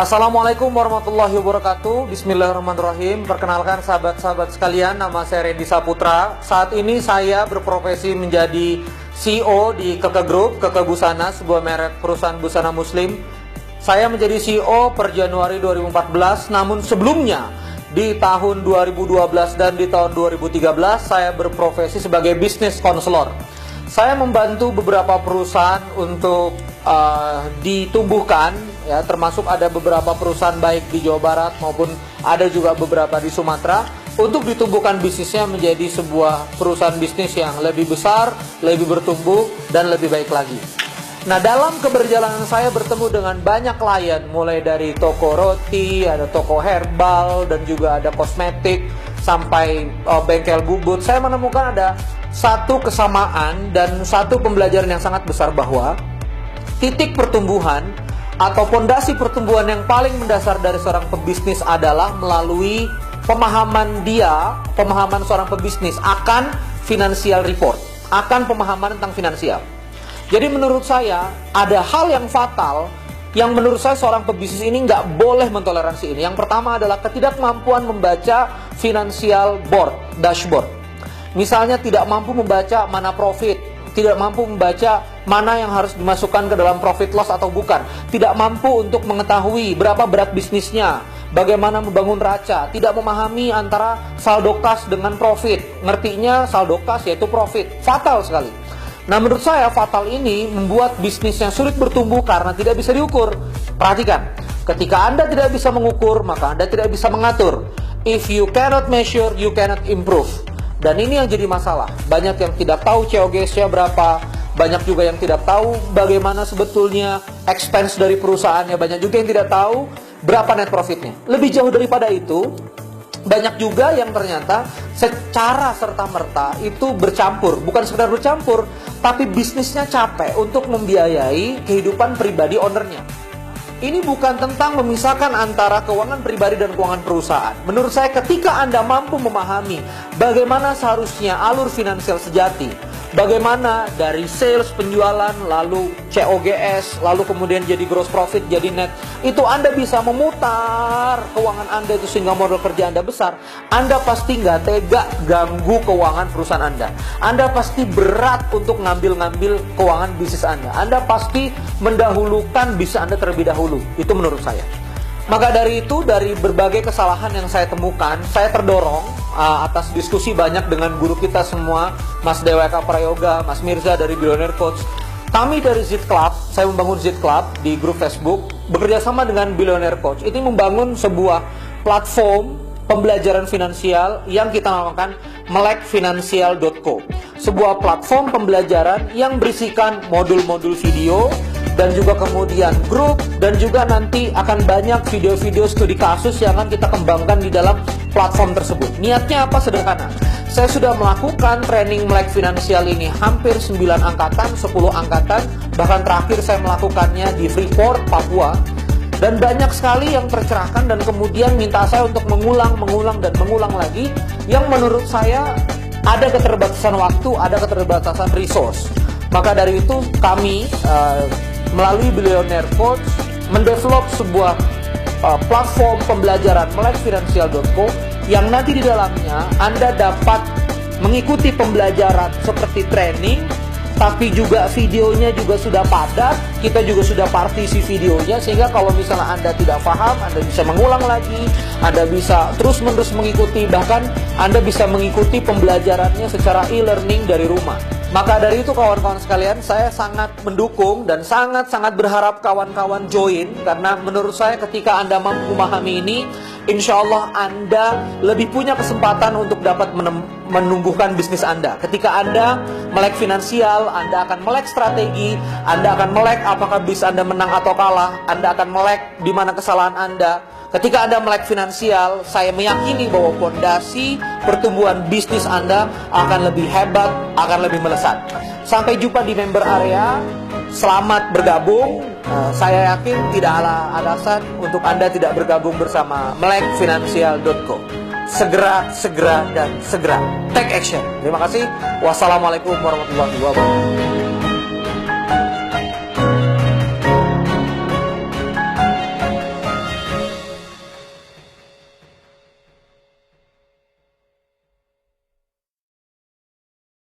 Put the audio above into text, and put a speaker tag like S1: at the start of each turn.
S1: Assalamualaikum warahmatullahi wabarakatuh. Bismillahirrahmanirrahim. Perkenalkan sahabat-sahabat sekalian, nama saya Randy Saputra. Saat ini saya berprofesi menjadi CEO di Keke Group, Keke Busana, sebuah merek perusahaan busana muslim. Saya menjadi CEO per Januari 2014, namun sebelumnya di tahun 2012 dan di tahun 2013 saya berprofesi sebagai business counselor. Saya membantu beberapa perusahaan untuk ditumbuhkan, ya, termasuk ada beberapa perusahaan baik di Jawa Barat maupun ada juga beberapa di Sumatera, untuk ditumbuhkan bisnisnya menjadi sebuah perusahaan bisnis yang lebih besar, lebih bertumbuh, dan lebih baik lagi. Nah, dalam keberjalanan saya bertemu dengan banyak klien, mulai dari toko roti, ada toko herbal, dan juga ada kosmetik, sampai bengkel bubut. Saya menemukan ada satu kesamaan dan satu pembelajaran yang sangat besar, bahwa titik pertumbuhan atau fondasi pertumbuhan yang paling mendasar dari seorang pebisnis adalah melalui pemahaman seorang pebisnis akan financial report, akan pemahaman tentang finansial. Jadi menurut saya ada hal yang fatal yang menurut saya seorang pebisnis ini nggak boleh mentoleransi ini. Yang pertama adalah ketidakmampuan membaca financial board, dashboard. Misalnya tidak mampu membaca mana profit, tidak mampu membaca mana yang harus dimasukkan ke dalam profit loss atau bukan, tidak mampu untuk mengetahui berapa berat bisnisnya, bagaimana membangun raca, tidak memahami antara saldo kas dengan profit, ngertinya saldo kas yaitu profit. Fatal sekali. Nah, menurut saya fatal ini membuat bisnisnya sulit bertumbuh karena tidak bisa diukur. Perhatikan, ketika Anda tidak bisa mengukur, maka Anda tidak bisa mengatur. If you cannot measure, you cannot improve. Dan ini yang jadi masalah. Banyak yang tidak tahu COGS-nya berapa, banyak juga yang tidak tahu bagaimana sebetulnya expense dari perusahaannya, banyak juga yang tidak tahu berapa net profitnya. Lebih jauh daripada itu, banyak juga yang ternyata secara serta-merta itu bercampur. Bukan sekedar bercampur, tapi bisnisnya capek untuk membiayai kehidupan pribadi ownernya. Ini bukan tentang memisahkan antara keuangan pribadi dan keuangan perusahaan. Menurut saya, ketika Anda mampu memahami bagaimana seharusnya alur finansial sejati, bagaimana dari sales, penjualan, lalu COGS, lalu kemudian jadi gross profit, jadi net, itu Anda bisa memutar keuangan Anda itu sehingga modal kerja Anda besar. Anda pasti nggak tega ganggu keuangan perusahaan Anda. Anda pasti berat untuk ngambil keuangan bisnis Anda. Anda pasti mendahulukan bisnis Anda terlebih dahulu. Itu menurut saya. Maka dari itu, dari berbagai kesalahan yang saya temukan, saya terdorong atas diskusi banyak dengan guru kita semua, Mas Deweka Prayoga, Mas Mirza dari Billionaire Coach. Kami dari Zit Club, saya membangun Zit Club di grup Facebook, bekerja sama dengan Billionaire Coach. Ini membangun sebuah platform pembelajaran finansial yang kita namakan melekfinansial.co. Sebuah platform pembelajaran yang berisikan modul-modul video, dan juga kemudian grup, dan juga nanti akan banyak video-video studi kasus yang akan kita kembangkan di dalam platform tersebut. Niatnya apa? Sederhana. Saya sudah melakukan training Melek Finansial ini hampir 9 angkatan, 10 angkatan, bahkan terakhir saya melakukannya di Freeport, Papua. Dan banyak sekali yang tercerahkan dan kemudian minta saya untuk mengulang dan mengulang lagi, yang menurut saya ada keterbatasan waktu, ada keterbatasan resource. Maka dari itu kami melalui Billionaire Coach mendevelop sebuah platform pembelajaran melekfinansial.co yang nanti di dalamnya Anda dapat mengikuti pembelajaran seperti training, tapi juga videonya juga sudah padat. Kita juga sudah partisi videonya, sehingga kalau misalnya Anda tidak paham, Anda bisa mengulang lagi, Anda bisa terus-menerus mengikuti, bahkan Anda bisa mengikuti pembelajarannya secara e-learning dari rumah. Maka dari itu kawan-kawan sekalian, saya sangat mendukung dan sangat-sangat berharap kawan-kawan join, karena menurut saya ketika Anda mampu memahami ini, insya Allah Anda lebih punya kesempatan untuk dapat menumbuhkan bisnis Anda. Ketika Anda melek finansial, Anda akan melek strategi, Anda akan melek apakah bisnis Anda menang atau kalah, Anda akan melek di mana kesalahan Anda. Ketika Anda melek finansial, saya meyakini bahwa fondasi pertumbuhan bisnis Anda akan lebih hebat, akan lebih melesat. Sampai jumpa di member area. Selamat bergabung. Saya yakin tidak ada alasan untuk Anda tidak bergabung bersama melekfinansial.co. Segera, dan segera. Take action. Terima kasih. Wassalamualaikum warahmatullahi wabarakatuh.